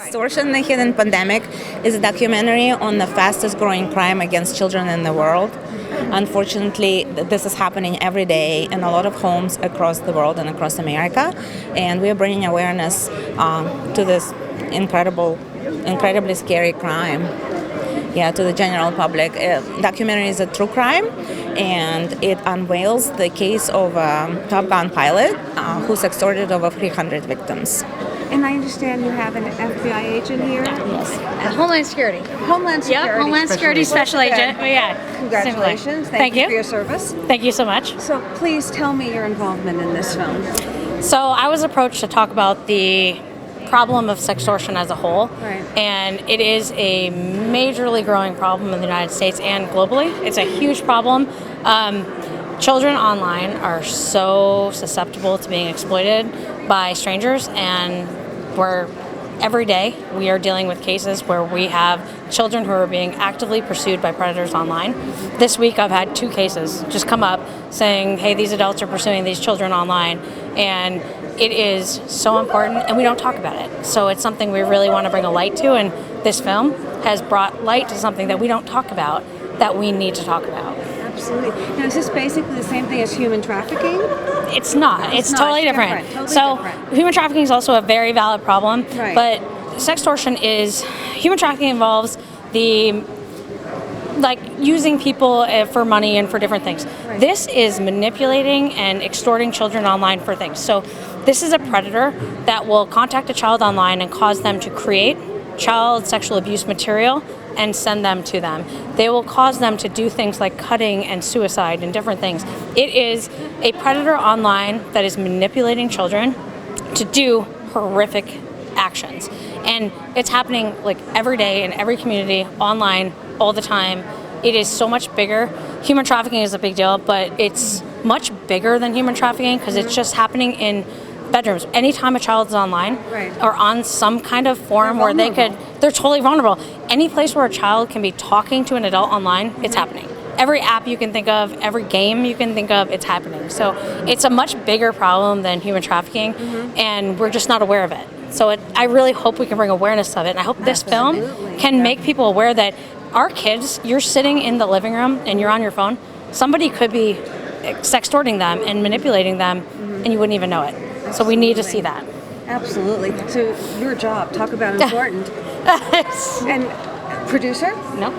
Sextortion, the Hidden Pandemic is a documentary on the fastest growing crime against children in the world. Unfortunately, this is happening every day in a lot of homes across the world and across America, and we are bringing awareness to this incredibly scary crime. To the general public. Documentary is a true crime, and it unveils the case of a Top Gun pilot who sextorted over 300 victims. And I understand you have an FBI agent here? Yes. Homeland Security. Homeland Security. Yep, Homeland Security Special Agent. Congratulations. Thank you for your service. Thank you so much. So please tell me your involvement in this film. So I was approached to talk about the problem of sextortion as a whole. Right. And it is a majorly growing problem in the United States and globally. It's a huge problem. Children online are so susceptible to being exploited by strangers, and every day we are dealing with cases where we have children who are being actively pursued by predators online. This week I've had 2 cases just come up saying, hey, these adults are pursuing these children online, and it is so important, and we don't talk about it. So it's something we really want to bring a light to, and this film has brought light to something that we don't talk about that we need to talk about. Absolutely. Now, is this basically the same thing as human trafficking? It's not. It's totally different. Human trafficking is also a very valid problem, right. But human trafficking involves using people for money and for different things. Right. This is manipulating and extorting children online for things. So this is a predator that will contact a child online and cause them to create child sexual abuse material and send them to them. They will cause them to do things like cutting and suicide and different things. It is a predator online that is manipulating children to do horrific actions. And it's happening every day in every community, online, all the time. It is so much bigger. Human trafficking is a big deal, but it's much bigger than human trafficking because it's just happening in bedrooms. Anytime a child is online, right, or on some kind of forum where they're totally vulnerable. Any place where a child can be talking to an adult online, it's happening. Every app you can think of, every game you can think of, it's happening. So it's a much bigger problem than human trafficking, and we're just not aware of it. So I really hope we can bring awareness of it, and I hope this film can make people aware that our kids, you're sitting in the living room and you're on your phone, somebody could be sextorting them and manipulating them, and you wouldn't even know it. So we need to see that. Absolutely. So your job, talk about important. And producer? No.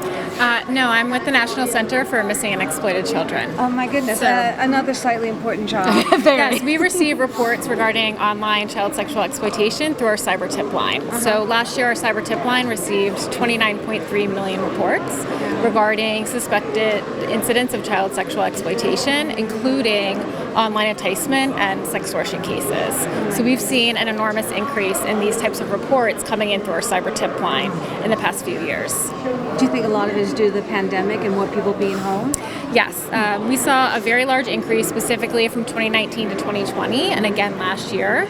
No, I'm with the National Center for Missing and Exploited Children. Oh my goodness, another slightly important job. Yes, we receive reports regarding online child sexual exploitation through our cyber tip line. So last year our cyber tip line received 29.3 million reports regarding suspected incidents of child sexual exploitation, including online enticement and sextortion cases. So we've seen an enormous increase in these types of reports coming in through our cyber tip line in the past few years. Do you think a lot of it is due to the pandemic and more people being home? Yes, we saw a very large increase specifically from 2019 to 2020 and again last year.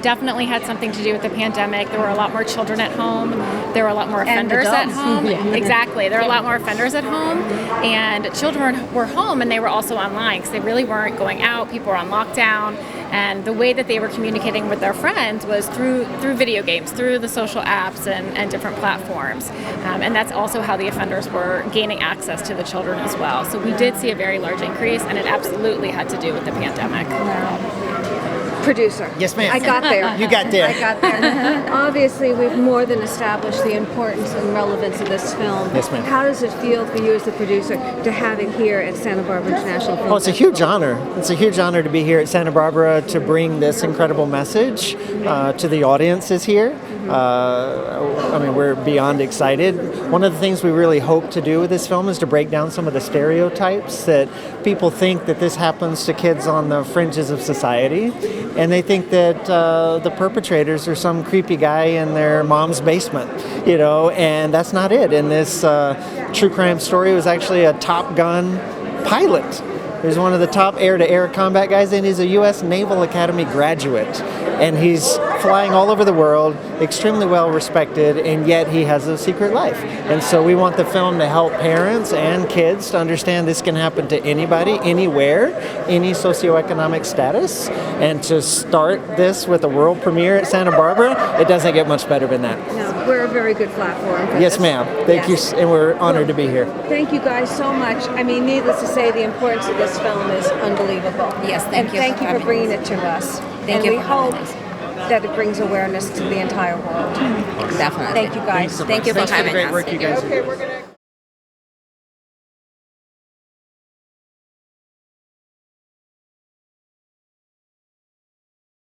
Definitely had something to do with the pandemic. There were a lot more children at home. There were a lot more offenders at home. Exactly. There were a lot more offenders at home, and children were home and they were also online because they really weren't going out. People were on lockdown, and the way that they were communicating with their friends was through video games, through the social apps and different platforms. And that's also how the offenders were gaining access to the children as well. So we did see a very large increase, and it absolutely had to do with the pandemic. Producer. Yes, ma'am. I got there. You got there. I got there. Obviously, we've more than established the importance and relevance of this film. Yes, ma'am. How does it feel for you as the producer to have it here at Santa Barbara International Film Oh, it's a huge honor. It's a huge honor to be here at Santa Barbara to bring this incredible message to the audiences here. We're beyond excited. One of the things we really hope to do with this film is to break down some of the stereotypes that people think that this happens to kids on the fringes of society, and they think that the perpetrators are some creepy guy in their mom's basement, and that's not it. And this true crime story was actually a Top Gun pilot. He's one of the top air-to-air combat guys, and he's a U.S. Naval Academy graduate. And he's flying all over the world, extremely well respected, and yet he has a secret life. And so we want the film to help parents and kids to understand this can happen to anybody, anywhere, any socioeconomic status. And to start this with a world premiere at Santa Barbara, it doesn't get much better than that. No, we're a very good platform for Yes, this. ma'am. Thank you, and we're honored to be here. Thank you guys so much. I mean, needless to say, the importance of this film is unbelievable. Yes, and thank you for bringing it to us. Thank and you we for hope having us. that it brings awareness to the entire world. Definitely. Thank you guys. Thank you for Thanks for the having great us. work you guys do.